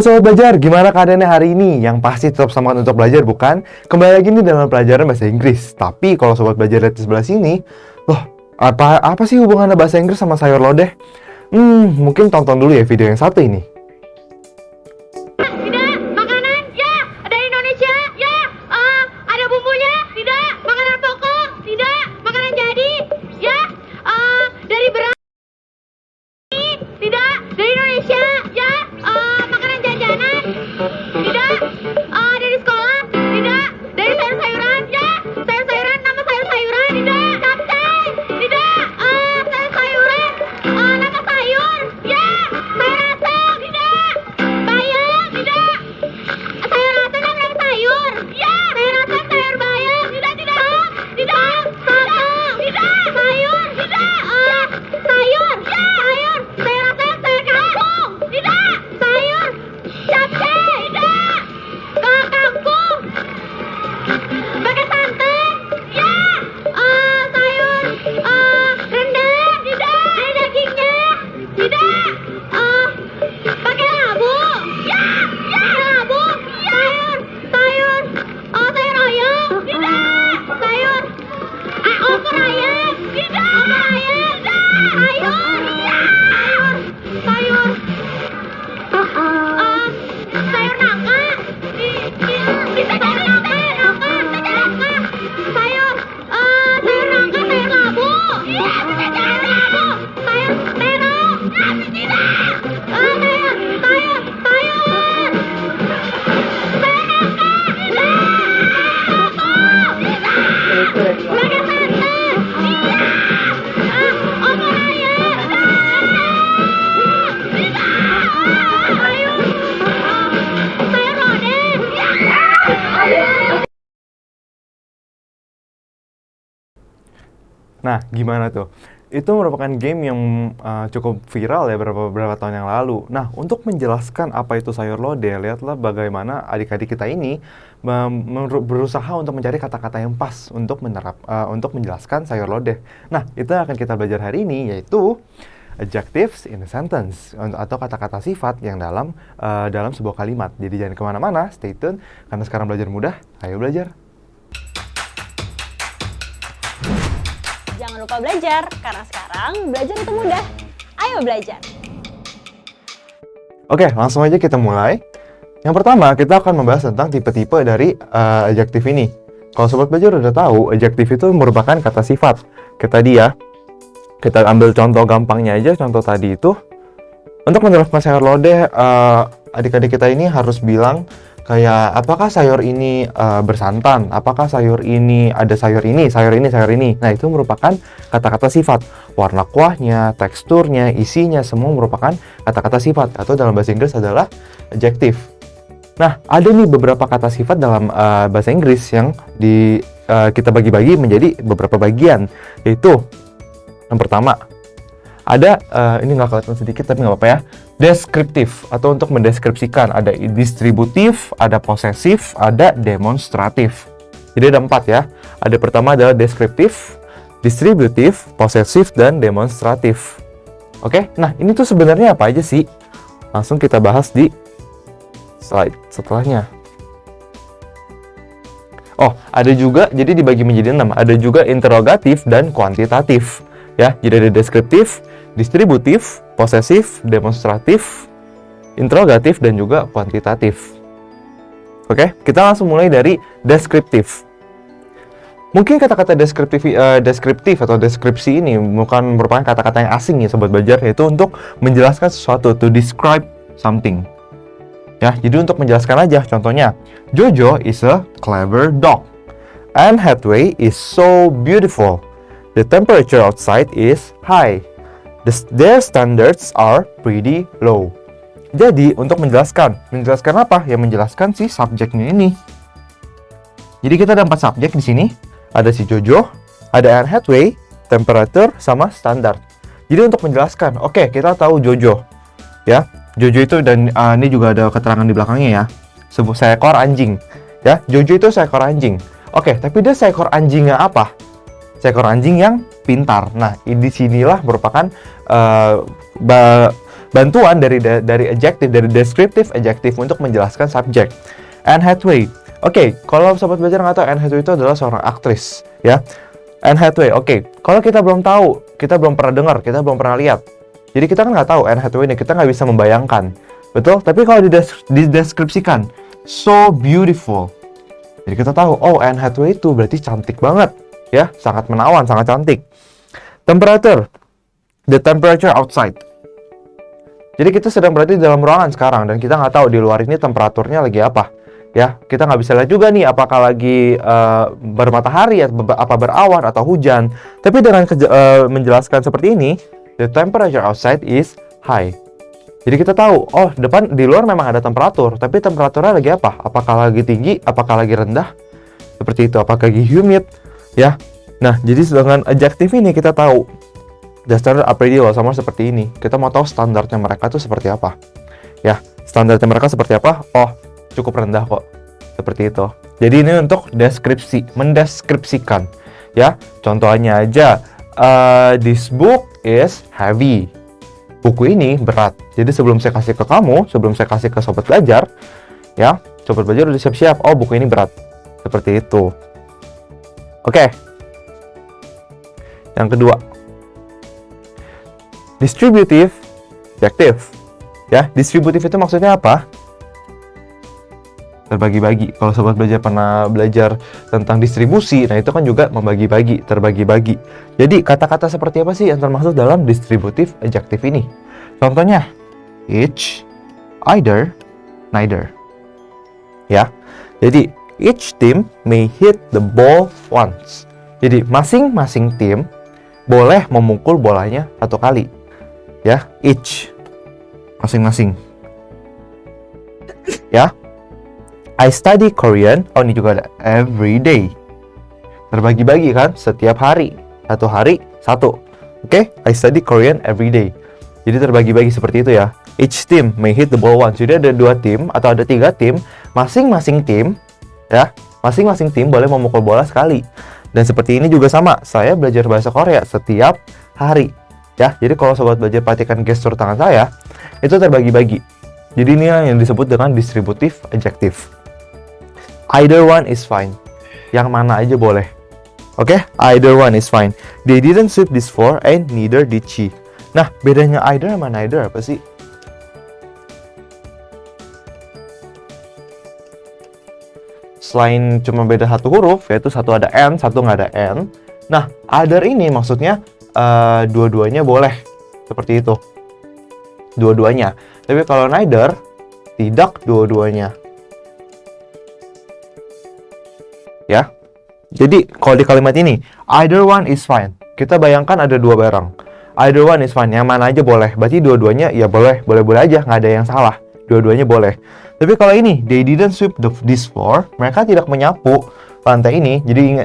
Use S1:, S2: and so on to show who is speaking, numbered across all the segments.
S1: Halo Sobat Belajar, gimana keadaannya hari ini? Yang pasti tetap semangat untuk belajar, bukan? Kembali lagi nih dalam pelajaran bahasa Inggris. Tapi kalau Sobat Belajar lihat di sebelah sini, loh, apa sih hubungannya bahasa Inggris sama sayur lodeh? Mungkin tonton dulu ya video yang satu ini.
S2: Tidak, makanan, ya. Dari Indonesia, ya. Ada bumbunya, tidak. Makanan pokok, tidak. Makanan jadi, ya. Dari beras, tidak. Dari Indonesia, ya. Makanan jajanan, tidak. Dari sekolah, tidak. Dari sayur-sayuran, ya. Sayur-sayuran, nama sayur-sayuran, tidak. Capcay, tidak. Sayur-sayuran, nama sayur, ya. Sayur asem, tidak. Bayam, tidak. Sayur asem nama sayur, ya. Sayur asem, sayur bayam, tidak. Sotong, tidak. Sayur, tidak. Sayur, ya. Sayur asem, sayur kangkung, tidak. Sayur capcay, tidak. Kangkung pakai santan, ya. Sayur rendang, tidak. Ada dagingnya, tidak. Pakai labu, ya. Labu, sayur oyong, tidak. Sayur opor ayam, tidak. Sayur, ya. Sayur nangka, bisa jadi nangka. Sayur nangka, sayur labu, iya bisa jadi labu. Sayur terong, tidak. Sayur nangka, tidak. Pakai santan, iya. Opor ayam, tidak. Sayur lodeh, iya.
S1: Nah, gimana tuh? Itu merupakan game yang cukup viral ya beberapa tahun yang lalu. Nah, untuk menjelaskan apa itu sayur lodeh, lihatlah bagaimana adik-adik kita ini berusaha untuk mencari kata-kata yang pas untuk menjelaskan sayur lodeh. Nah, itu yang akan kita belajar hari ini, yaitu adjectives in a sentence, atau kata-kata sifat yang dalam sebuah kalimat. Jadi jangan kemana-mana, stay tune, karena sekarang belajar mudah, ayo belajar.
S3: Jangan lupa belajar, karena sekarang belajar itu mudah. Ayo belajar!
S1: Oke, langsung aja kita mulai. Yang pertama, kita akan membahas tentang tipe-tipe dari adjektif ini. Kalau Sobat Belajar udah tahu, adjektif itu merupakan kata sifat. Kayak tadi ya, kita ambil contoh gampangnya aja, contoh tadi itu. Untuk menerapkan sayur lodeh, adik-adik kita ini harus bilang, kayak, apakah sayur ini bersantan? Apakah sayur ini ada sayur ini? Nah, itu merupakan kata-kata sifat. Warna kuahnya, teksturnya, isinya, semua merupakan kata-kata sifat. Atau dalam bahasa Inggris adalah adjective. Nah, ada nih beberapa kata sifat dalam bahasa Inggris yang kita bagi-bagi menjadi beberapa bagian. Yaitu, yang pertama, ada, ini nggak kelihatan sedikit tapi nggak apa-apa ya, deskriptif atau untuk mendeskripsikan. Ada distributif, ada posesif, ada demonstratif. Jadi ada 4 ya. Ada pertama adalah deskriptif, distributif, posesif, dan demonstratif. Oke, nah ini tuh sebenarnya apa aja sih? Langsung kita bahas di slide setelahnya. Oh, ada juga, jadi dibagi menjadi 6. Ada juga interrogatif dan kuantitatif. Ya, jadi ada deskriptif, distributif, posesif, demonstratif, interrogatif, dan juga kuantitatif. Oke, kita langsung mulai dari deskriptif. Mungkin kata-kata deskriptif atau deskripsi ini bukan merupakan kata-kata yang asing ya Sobat Belajar, yaitu untuk menjelaskan sesuatu, to describe something. Ya, jadi untuk menjelaskan aja, contohnya, Jojo is a clever dog. Anne Hathaway is so beautiful. The temperature outside is high. Their standards are pretty low. Jadi, untuk menjelaskan apa? Ya, menjelaskan si subjeknya ini. Jadi, kita ada 4 subjek di sini. Ada si Jojo, ada Anne Hathaway, temperature, sama standar. Jadi, untuk menjelaskan, oke, kita tahu Jojo. Ya, Jojo itu, dan ini juga ada keterangan di belakangnya ya. Seekor anjing. Ya, Jojo itu seekor anjing. Oke, tapi dia seekor anjingnya apa? Seekor anjing yang pintar. Nah, di sinilah merupakan bantuan dari adjective, dari descriptive adjective untuk menjelaskan subjek. Anne Hathaway. Oke, kalau sobat belajar nggak tahu, Anne Hathaway itu adalah seorang aktris, ya. Anne Hathaway. Oke, kalau kita belum tahu, kita belum pernah dengar, kita belum pernah lihat, jadi kita kan nggak tahu Anne Hathaway ini, kita nggak bisa membayangkan, betul? Tapi kalau dideskripsikan, so beautiful, jadi kita tahu, oh Anne Hathaway itu berarti cantik banget, ya, sangat menawan, sangat cantik. Temperature, the temperature outside. Jadi kita sedang berada di dalam ruangan sekarang dan kita nggak tahu di luar ini temperaturnya lagi apa, ya. Kita nggak bisa lihat juga nih apakah lagi bermatahari, apa berawan atau hujan. Tapi dengan menjelaskan seperti ini, the temperature outside is high. Jadi kita tahu, oh di luar memang ada temperatur, tapi temperaturnya lagi apa? Apakah lagi tinggi? Apakah lagi rendah? Seperti itu. Apakah lagi humid? Ya. Nah, jadi dengan adjektif ini kita tahu the standard are pretty low, sama seperti ini. Kita mau tahu standarnya mereka tuh seperti apa. Ya, standarnya mereka seperti apa? Oh, cukup rendah kok. Seperti itu. Jadi ini untuk deskripsi, mendeskripsikan. Ya, contohnya aja, this book is heavy. Buku ini berat. Jadi sebelum saya kasih ke kamu, sebelum saya kasih ke sobat belajar, ya, sobat belajar udah siap-siap. Oh, buku ini berat. Seperti itu. Oke. Yang kedua, distributive adjective. Ya, distributive itu maksudnya apa? Terbagi-bagi. Kalau sobat belajar pernah belajar tentang distribusi, nah itu kan juga membagi-bagi, terbagi-bagi. Jadi kata-kata seperti apa sih yang termasuk dalam distributive adjective ini? Contohnya, each, either, neither. Ya. Jadi each team may hit the ball once. Jadi masing-masing tim boleh memukul bolanya satu kali. Ya, each, masing-masing. Ya. I study Korean, oh ini juga ada, every day. Terbagi-bagi kan, setiap hari. Satu hari, satu. Oke, I study Korean every day. Jadi terbagi-bagi seperti itu ya. Each team may hit the ball once. Jadi ada 2 tim atau ada 3 tim, masing-masing tim, ya, masing-masing tim boleh memukul bola sekali. Dan seperti ini juga sama, saya belajar bahasa Korea setiap hari. Ya, jadi kalau sobat belajar perhatikan gestur tangan saya, itu terbagi-bagi. Jadi ini yang disebut dengan distributive adjective. Either one is fine. Yang mana aja boleh. Oke, either one is fine. They didn't sweep this floor and neither did she. Nah, bedanya either sama neither apa sih? Selain cuma beda satu huruf, yaitu satu ada N, satu nggak ada N. Nah, either ini maksudnya dua-duanya boleh. Seperti itu. Dua-duanya. Tapi kalau neither, tidak dua-duanya. Ya. Jadi, kalau di kalimat ini, either one is fine. Kita bayangkan ada 2 barang. Either one is fine. Yang mana aja boleh. Berarti dua-duanya ya boleh. Boleh-boleh aja. Nggak ada yang salah. Dua-duanya boleh. Tapi kalau ini, they didn't sweep this floor. Mereka tidak menyapu lantai ini. Jadi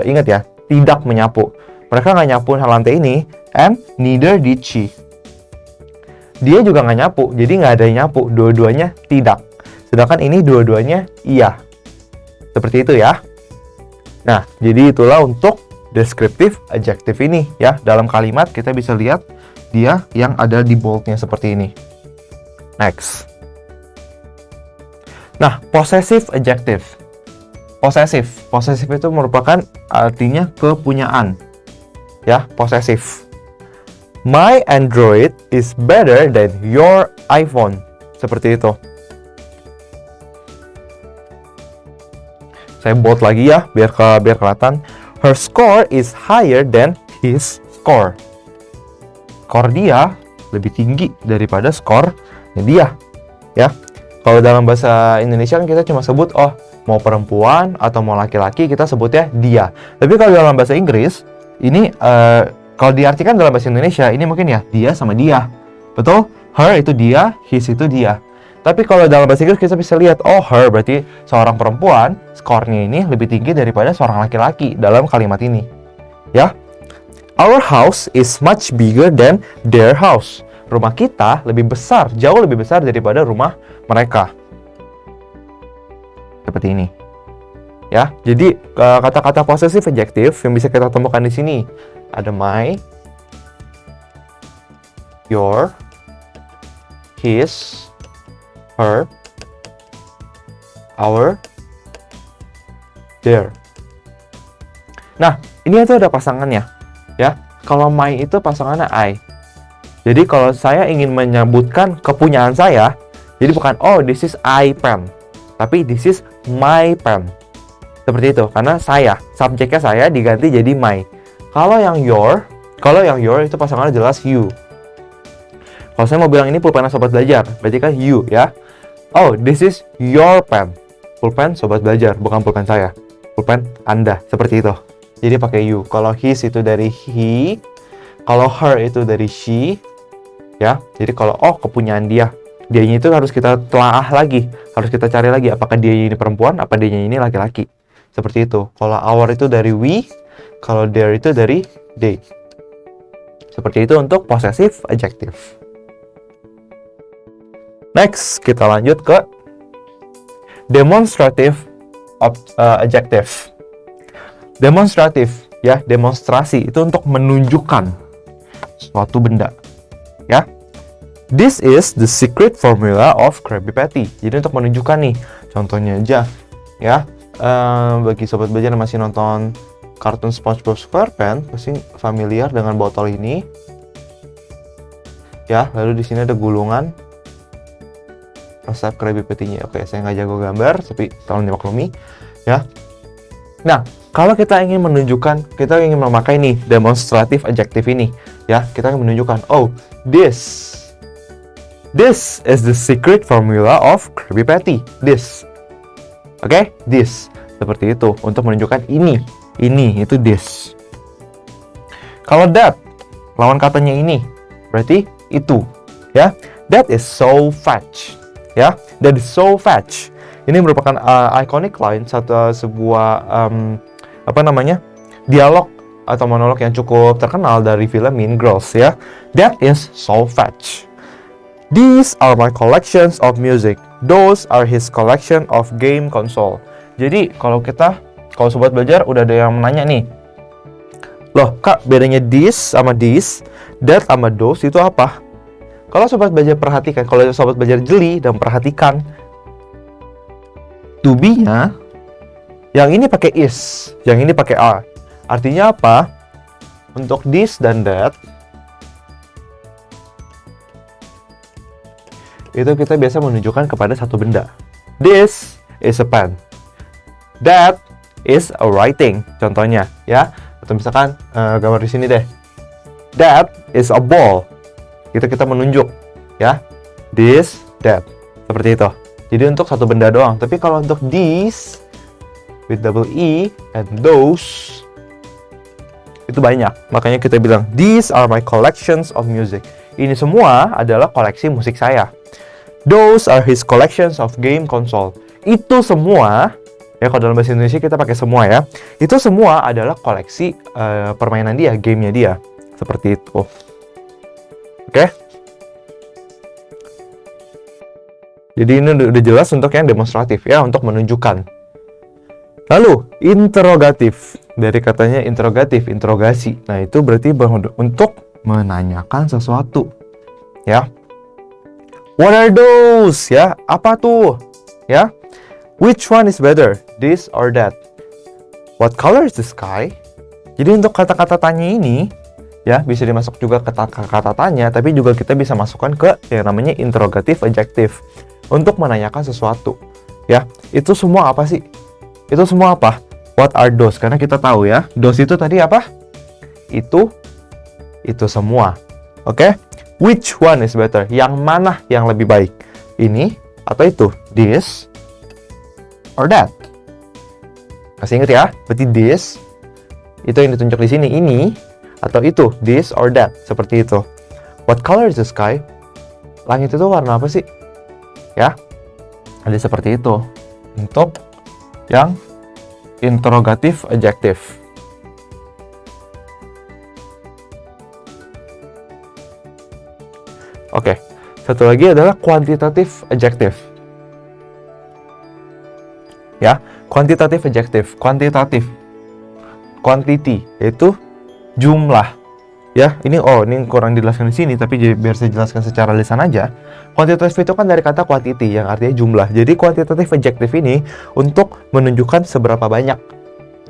S1: ingat ya, tidak menyapu. Mereka nggak nyapu lantai ini. And neither did she. Dia juga nggak nyapu. Jadi nggak ada yang nyapu. Dua-duanya tidak. Sedangkan ini dua-duanya iya. Seperti itu ya. Nah, jadi itulah untuk descriptive adjective ini ya. Dalam kalimat kita bisa lihat dia yang ada di boldnya seperti ini. Next. Nah, possessive adjective. Possessive itu merupakan artinya kepunyaan. Ya, possessive. My Android is better than your iPhone. Seperti itu. Saya bold lagi ya, biar kelihatan. Her score is higher than his score. Skor dia lebih tinggi daripada skornya dia. Ya. Kalau dalam bahasa Indonesia kan kita cuma sebut, oh, mau perempuan atau mau laki-laki kita sebutnya dia. Tapi kalau dalam bahasa Inggris, ini kalau diartikan dalam bahasa Indonesia, ini mungkin ya dia sama dia. Betul? Her itu dia, his itu dia. Tapi kalau dalam bahasa Inggris kita bisa lihat, oh her berarti seorang perempuan, skornya ini lebih tinggi daripada seorang laki-laki dalam kalimat ini. Ya. Our house is much bigger than their house. Rumah kita lebih besar, jauh lebih besar daripada rumah mereka. Seperti ini. Ya, jadi kata-kata possessive adjective yang bisa kita temukan di sini ada my, your, his, her, our, their. Nah, ini tuh ada pasangannya, ya. Kalau my itu pasangannya I. Jadi kalau saya ingin menyebutkan kepunyaan saya, jadi bukan oh this is I pen, tapi this is my pen. Seperti itu, karena saya, subjeknya saya diganti jadi my. Kalau yang your itu pasangannya jelas you. Kalau saya mau bilang ini pulpen sobat belajar, berarti kan you ya. Oh, this is your pen. Pulpen sobat belajar, bukan pulpen saya. Pulpen Anda, seperti itu. Jadi pakai you. Kalau his itu dari he, kalau her itu dari she, ya. Jadi kalau kepunyaan dia, dianya itu harus kita telaah lagi, harus kita cari lagi apakah dia ini perempuan, apa dianya ini laki-laki. Seperti itu. Kalau our itu dari we, kalau their itu dari they. Seperti itu untuk possessive adjective. Next, kita lanjut ke demonstrative adjective. Demonstrative, ya, demonstrasi itu untuk menunjukkan suatu benda, ya. This is the secret formula of Krabby Patty. Jadi untuk menunjukkan nih, contohnya aja, ya. Bagi sobat belajar yang masih nonton kartun SpongeBob SquarePants pasti familiar dengan botol ini, ya. Lalu di sini ada gulungan resep Krabby Patty-nya. Oke, saya nggak jago gambar, tapi tolong dimaklumi, ya. Nah, kalau kita ingin menunjukkan, kita ingin memakai nih demonstrative adjective ini, ya, kita ingin menunjukkan, oh, this is the secret formula of Krabby Patty. This. Oke, this. Seperti itu. Untuk menunjukkan ini itu this. Kalau that, lawan katanya ini, berarti itu. Ya, that is so fetch. Ya, that is so fetch. Ini merupakan iconic line, sebuah dialog atau monolog yang cukup terkenal dari film Mean Girls, ya. That is so fetch. These are my collections of music. Those are his collection of game console. Jadi kalau sobat belajar udah ada yang menanya nih, loh kak, bedanya this sama this, that sama those itu apa? Kalau sobat belajar perhatikan, kalau sobat belajar jeli dan perhatikan, to be-nya yang ini pakai is, yang ini pakai are. Artinya apa? Untuk this dan that, itu kita biasa menunjukkan kepada satu benda. This is a pen. That is a writing. Contohnya, ya. Atau misalkan gambar di sini deh. That is a ball. Kita menunjuk, ya. This, that. Seperti itu. Jadi untuk satu benda doang. Tapi kalau untuk these with double E and those itu banyak. Makanya kita bilang these are my collections of music. Ini semua adalah koleksi musik saya. Those are his collections of game console. Itu semua, ya kalau dalam bahasa Indonesia kita pakai semua ya. Itu semua adalah koleksi permainan dia, gamenya dia. Seperti itu. Oke? Jadi ini udah jelas untuk yang demonstratif ya, untuk menunjukkan. Lalu, interrogatif. Dari katanya interrogatif, interogasi. Nah, itu berarti untuk menanyakan sesuatu. Ya. What are those? Ya, apa tuh? Ya. Which one is better? This or that? What color is the sky? Jadi untuk kata-kata tanya ini, ya bisa dimasuk juga ke kata tanya, tapi juga kita bisa masukkan ke yang namanya interrogative adjective untuk menanyakan sesuatu. Ya, itu semua apa sih? Itu semua apa? What are those? Karena kita tahu ya, those itu tadi apa? Itu semua. Oke? Which one is better? Yang mana yang lebih baik? Ini atau itu? This or that? Masih ingat ya? Berarti this itu yang ditunjuk di sini, ini atau itu, this or that, seperti itu. What color is the sky? Langit itu warna apa sih? Ya, ada seperti itu untuk yang interrogative adjective. Oke, satu lagi adalah quantitative adjective. Ya, quantitative adjective, kuantitatif, quantity, yaitu jumlah. Ya, ini kurang dijelaskan di sini, tapi biar saya jelaskan secara lisan aja. Quantitative itu kan dari kata quantity, yang artinya jumlah. Jadi quantitative adjective ini untuk menunjukkan seberapa banyak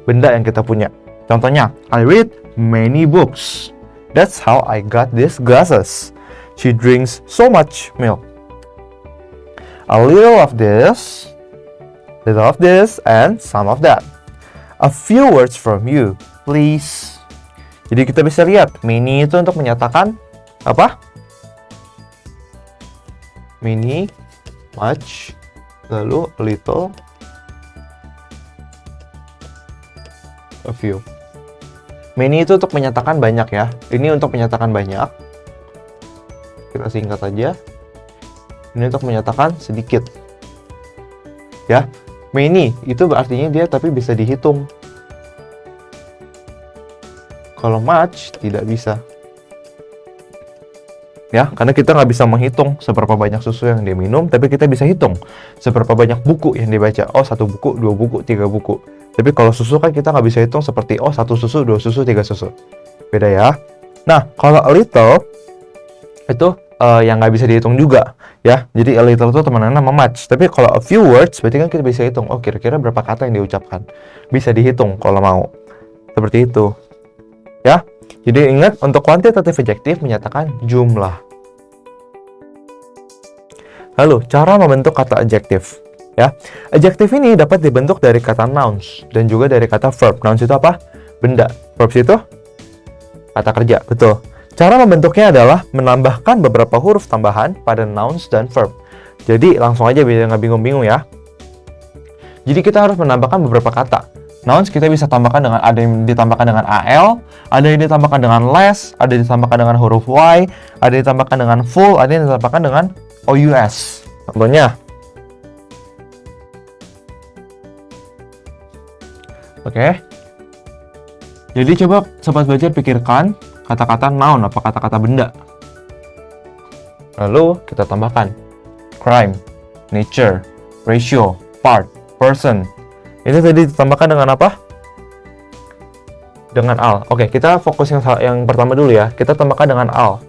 S1: benda yang kita punya. Contohnya, I read many books. That's how I got these glasses. She drinks so much milk. A little of this, and some of that. A few words from you, please. Jadi kita bisa lihat, many itu untuk menyatakan apa? Many, much, lalu a little, a few. Many itu untuk menyatakan banyak ya. Ini untuk menyatakan banyak. Kita singkat aja. Ini untuk menyatakan sedikit. Ya, many itu artinya dia tapi bisa dihitung. Kalau much tidak bisa. Ya, karena kita nggak bisa menghitung seberapa banyak susu yang dia minum, tapi kita bisa hitung seberapa banyak buku yang dia baca. Oh, 1 buku, 2 buku, 3 buku. Tapi kalau susu kan kita nggak bisa hitung seperti 1 susu, 2 susu, 3 susu. Beda ya. Nah, kalau a little itu yang nggak bisa dihitung juga ya. Jadi a little itu temenan sama much. Tapi kalau a few words berarti kan kita bisa hitung. Oh, kira-kira berapa kata yang diucapkan. Bisa dihitung kalau mau. Seperti itu. Ya. Jadi ingat, untuk quantitative adjective menyatakan jumlah. Lalu, cara membentuk kata adjective. Ya. Adjective ini dapat dibentuk dari kata nouns dan juga dari kata verb. Nouns itu apa? Benda. Verbs itu kata kerja. Betul. Cara membentuknya adalah menambahkan beberapa huruf tambahan pada nouns dan verb. Jadi langsung aja biar nggak bingung-bingung ya. Jadi kita harus menambahkan beberapa kata. Nouns kita bisa tambahkan dengan, ada yang ditambahkan dengan AL, ada yang ditambahkan dengan less, ada yang ditambahkan dengan huruf Y, ada yang ditambahkan dengan full, ada yang ditambahkan dengan OUS. Contohnya. Oke. Jadi coba sobat belajar pikirkan kata-kata noun, apa kata-kata benda. Lalu kita tambahkan crime, nature, ratio, part, person. Ini tadi ditambahkan dengan apa? Dengan al. Oke, kita fokus yang pertama dulu ya. Kita tambahkan dengan al.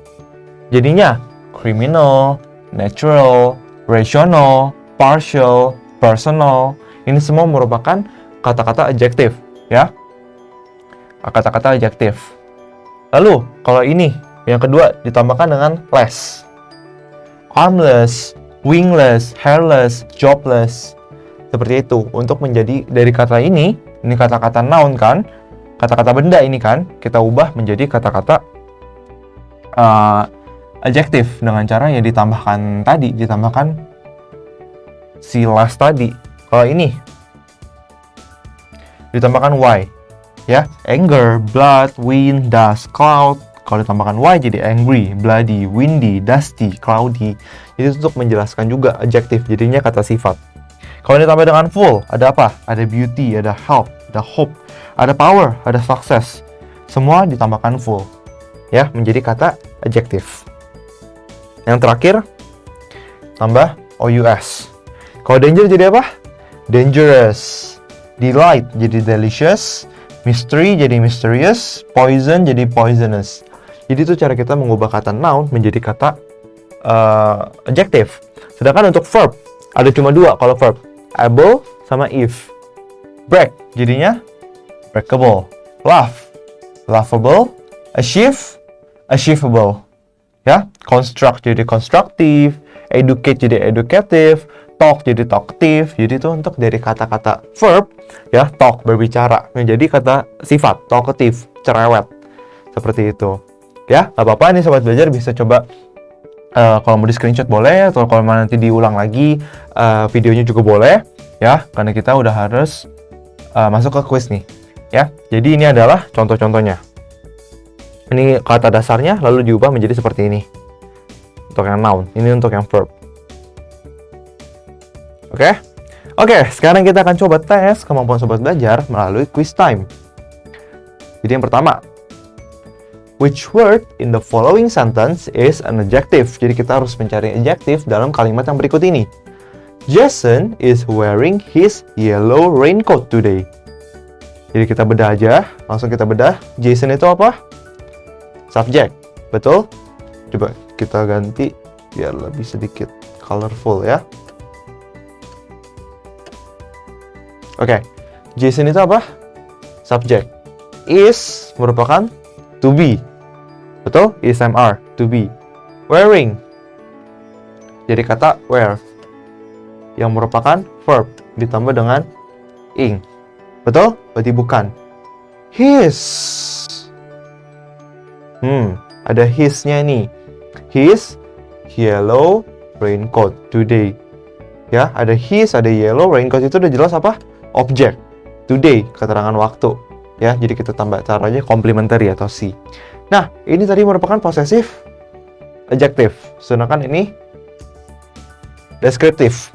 S1: Jadinya criminal, natural, rational, partial, personal. Ini semua merupakan kata-kata adjektif ya. Kata-kata adjektif. Lalu, kalau ini, yang kedua, ditambahkan dengan less. Armless, wingless, hairless, jobless. Seperti itu. Untuk menjadi, dari kata ini kata-kata noun kan, kata-kata benda ini kan, kita ubah menjadi kata-kata adjektif dengan cara yang ditambahkan tadi, ditambahkan si less tadi. Kalau ini, ditambahkan y. Ya, anger, blood, wind, dust, cloud. Kalau ditambahkan y jadi angry, bloody, windy, dusty, cloudy. Jadi untuk menjelaskan juga adjektif, jadinya kata sifat. Kalau ditambah dengan full, ada apa? Ada beauty, ada health, ada hope, ada power, ada success. Semua ditambahkan full. Ya, menjadi kata adjektif. Yang terakhir, tambah OUS. Kalau danger jadi apa? Dangerous. Delight jadi delicious. Mystery jadi mysterious, poison jadi poisonous. Jadi itu cara kita mengubah kata noun menjadi kata adjective. Sedangkan untuk verb, ada cuma 2 kalau verb. Able sama if. Break, jadinya breakable. Laugh, laughable. Achieve, achievable. Ya, construct jadi constructive. Educate jadi educative. Talk jadi talkative. Jadi itu untuk dari kata-kata verb ya, talk berbicara menjadi kata sifat talkative, cerewet. Seperti itu. Ya, nggak apa-apa nih sobat belajar, bisa coba kalau mau di screenshot boleh, atau kalau nanti diulang lagi videonya juga boleh ya, karena kita udah harus masuk ke quiz nih ya. Jadi ini adalah contoh-contohnya. Ini kata dasarnya lalu diubah menjadi seperti ini. Untuk yang noun, ini untuk yang verb. Oke, sekarang kita akan coba tes kemampuan sobat belajar melalui quiz time. Jadi yang pertama, which word in the following sentence is an adjective? Jadi kita harus mencari adjektif dalam kalimat yang berikut ini. Jason is wearing his yellow raincoat today. Jadi kita bedah aja, langsung kita bedah. Jason itu apa? subject. Betul? Coba kita ganti biar lebih sedikit colorful ya. Oke, Jason itu apa? Subject. Is merupakan to be. Betul? Is, am, are, to be. Wearing. Jadi kata wear. Yang merupakan verb. Ditambah dengan ing. Betul? Berarti bukan. His. Ada his-nya nih. His yellow raincoat today. Ya, ada his, ada yellow raincoat, itu udah jelas apa? Objek. Today, keterangan waktu. Ya, jadi kita tambah caranya complementary atau si. Nah, ini tadi merupakan possessive adjective. Sedangkan ini descriptive.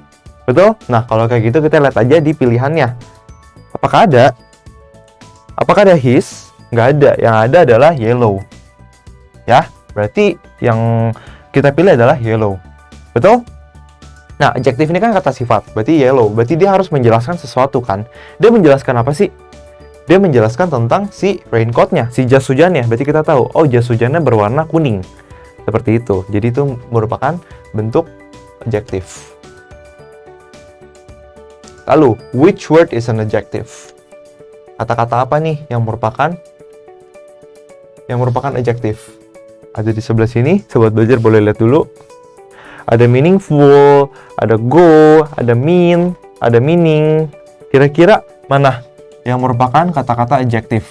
S1: Betul? Nah, kalau kayak gitu kita lihat aja di pilihannya. Apakah ada? Apakah ada his? Nggak ada. Yang ada adalah yellow. Ya, berarti yang kita pilih adalah yellow. Betul? Nah, adjektif ini kan kata sifat, berarti yellow. Berarti dia harus menjelaskan sesuatu kan? Dia menjelaskan apa sih? Dia menjelaskan tentang si raincoat-nya, si jas hujannya. Berarti kita tahu, oh jas hujannya berwarna kuning. Seperti itu. Jadi itu merupakan bentuk adjektif. Lalu, which word is an adjective? Kata-kata apa nih yang merupakan adjektif? Ada di sebelah sini, sobat belajar boleh lihat dulu. Ada meaningful, ada go, ada mean, ada meaning. Kira-kira mana yang merupakan kata-kata adjektif?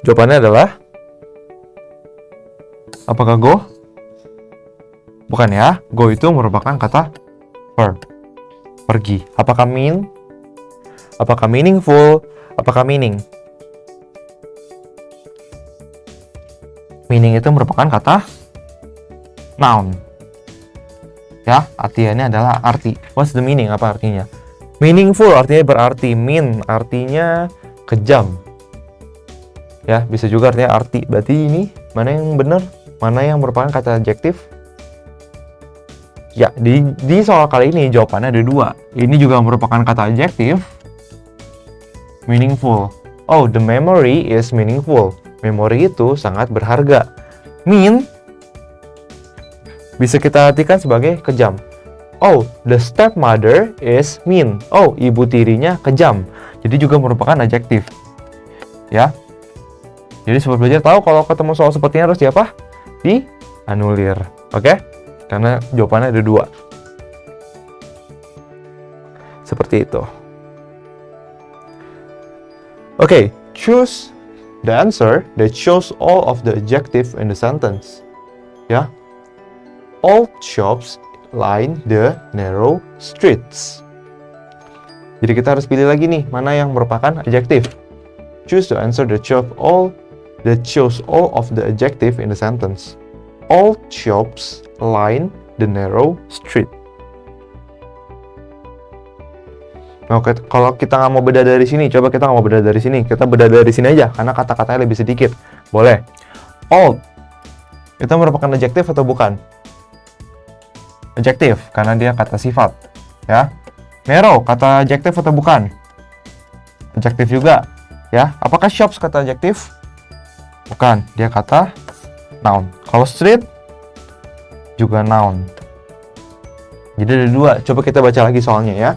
S1: Jawabannya adalah apakah go? Bukan ya, go itu merupakan kata verb, pergi. Apakah mean? Apakah meaningful? Apakah meaning? Meaning itu merupakan kata noun. Ya, artinya adalah arti. What's the meaning? Apa artinya? Meaningful artinya berarti. Mean artinya kejam. Ya, bisa juga artinya arti. Berarti ini mana yang benar? Mana yang merupakan kata adjektif? Ya, di soal kali ini jawabannya ada dua. Ini juga merupakan kata adjektif. Meaningful. Oh, the memory is meaningful. Memori itu sangat berharga. Mean bisa kita artikan sebagai kejam. Oh, the stepmother is mean. Oh, ibu tirinya kejam. Jadi juga merupakan adjektif. Ya. Jadi sobat belajar tahu kalau ketemu soal seperti ini harus diapa? Dianulir. Oke? Karena jawabannya ada dua. Seperti itu. Oke, choose the answer that shows all of the adjective in the sentence. Ya. All shops line the narrow streets. Jadi kita harus pilih lagi nih, mana yang merupakan adjektif. Choose the answer that shows all of the adjective in the sentence. All shops line the narrow street. Nah, kalau kita nggak mau beda dari sini, coba kita nggak mau beda dari sini. Kita beda dari sini aja, karena kata-katanya lebih sedikit. Boleh. All. Itu merupakan adjektif atau bukan? Adjektif, karena dia kata sifat. Ya. Narrow, kata adjektif atau bukan? Adjektif juga. Ya. Apakah shops kata adjektif? Bukan, dia kata noun. Kalau street, juga noun. Jadi ada dua. Coba kita baca lagi soalnya ya.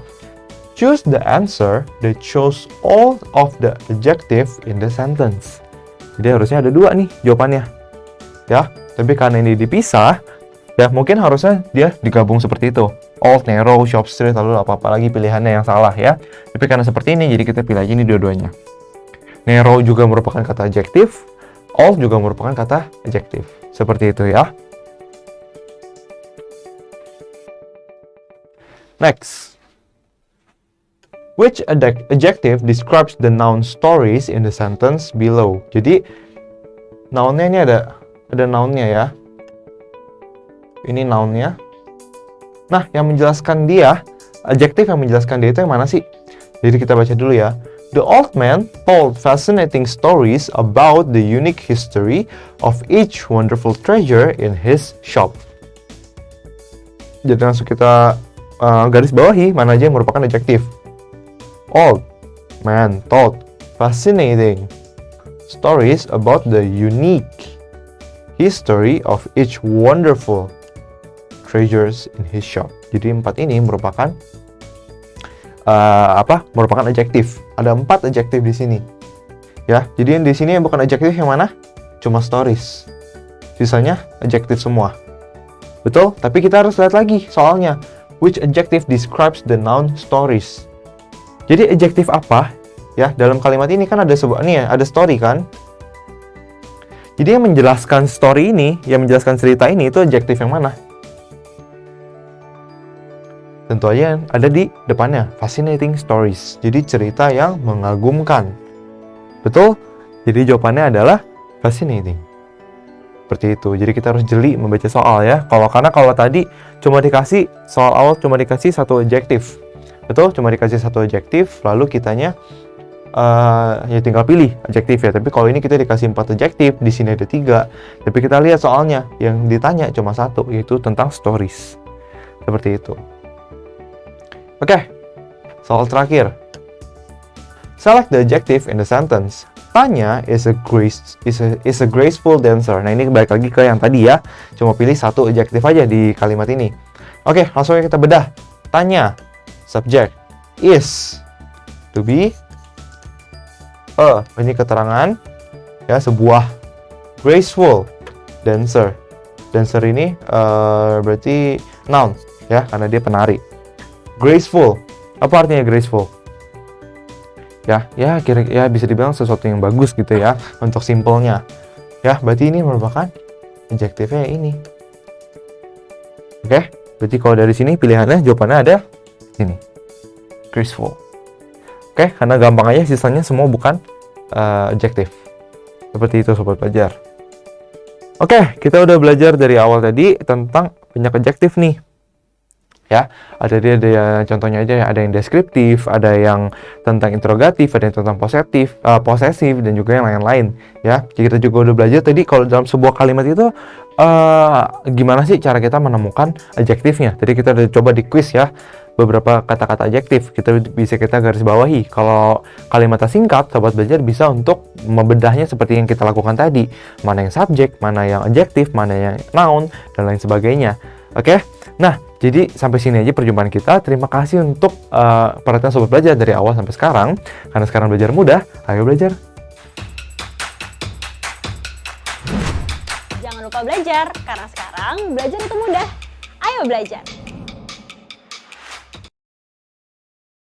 S1: Choose the answer that shows all of the adjective in the sentence. Jadi harusnya ada dua nih jawabannya. Ya, tapi karena ini dipisah, ya mungkin harusnya dia digabung seperti itu. All, narrow, shop, street, lalu apa-apa lagi pilihannya yang salah ya. Tapi karena seperti ini, jadi kita pilih aja ini dua-duanya. Narrow juga merupakan kata adjektif, all juga merupakan kata adjektif. Seperti itu ya. Next. Which adjective describes the noun stories in the sentence below? Jadi nounnya ini ada nounnya ya. Ini nounnya. Nah, yang menjelaskan dia, adjektif yang menjelaskan dia itu yang mana sih? Jadi kita baca dulu ya. The old man told fascinating stories about the unique history of each wonderful treasure in his shop. Jadi langsung kita garis bawahi mana aja yang merupakan adjektif. Old. man told fascinating stories about the unique history of each wonderful treasures in his shop. Jadi 4 ini merupakan merupakan adjektif. Ada 4 adjektif di sini. Ya, jadi yang di sini bukan adjektif yang mana? Cuma stories. Sisanya adjektif semua. Betul? Tapi kita harus lihat lagi soalnya. Which adjective describes the noun stories? Jadi adjektif apa? Ya, dalam kalimat ini kan ada ada story kan? Jadi yang menjelaskan story ini, yang menjelaskan cerita ini itu adjektif yang mana? Tentu aja ada di depannya, fascinating stories. Jadi cerita yang mengagumkan. Betul? Jadi jawabannya adalah fascinating. Seperti itu. Jadi kita harus jeli membaca soal ya. Karena kalau tadi cuma dikasih soal awal cuma dikasih 1 adjektif. Betul? Cuma dikasih 1 adjektif, lalu kitanya ya tinggal pilih adjektif ya. Tapi kalau ini kita dikasih 4 adjektif, di sini ada 3. Tapi kita lihat soalnya yang ditanya cuma 1, yaitu tentang stories. Seperti itu. Oke. Soal terakhir. Select the adjective in the sentence. Tanya is a graceful dancer. Nah, ini balik lagi ke yang tadi ya. Cuma pilih 1 adjektif aja di kalimat ini. Oke, langsung kita bedah. Tanya, subject, is, to be, ini keterangan ya, sebuah graceful dancer. Dancer ini berarti noun ya, karena dia penari. Graceful. Apa artinya graceful? Ya kira-kira bisa dibilang sesuatu yang bagus gitu ya, untuk simpelnya. Ya, berarti ini merupakan adjektifnya ini. Oke, berarti kalau dari sini pilihannya jawabannya ada ini. Graceful. Oke, karena gampang aja, sisanya semua bukan adjektif. Seperti itu sobat belajar. Oke, kita udah belajar dari awal tadi tentang banyak adjektif nih. Ya, ada contohnya aja, ada yang deskriptif, ada yang tentang interrogatif, ada yang tentang posesif dan juga yang lain-lain ya. Kita juga udah belajar tadi kalau dalam sebuah kalimat itu gimana sih cara kita menemukan adjektifnya. Tadi kita udah coba di quiz ya, beberapa kata-kata adjektif kita garis bawahi. Kalau kalimatnya singkat, sobat belajar bisa untuk membedahnya seperti yang kita lakukan tadi. Mana yang subjek, mana yang adjektif, mana yang noun, dan lain sebagainya. Oke? Nah, jadi sampai sini aja perjumpaan kita. Terima kasih untuk perhatian sobat belajar dari awal sampai sekarang. Karena sekarang belajar mudah, ayo belajar.
S3: Jangan lupa belajar, karena sekarang belajar itu mudah. Ayo belajar.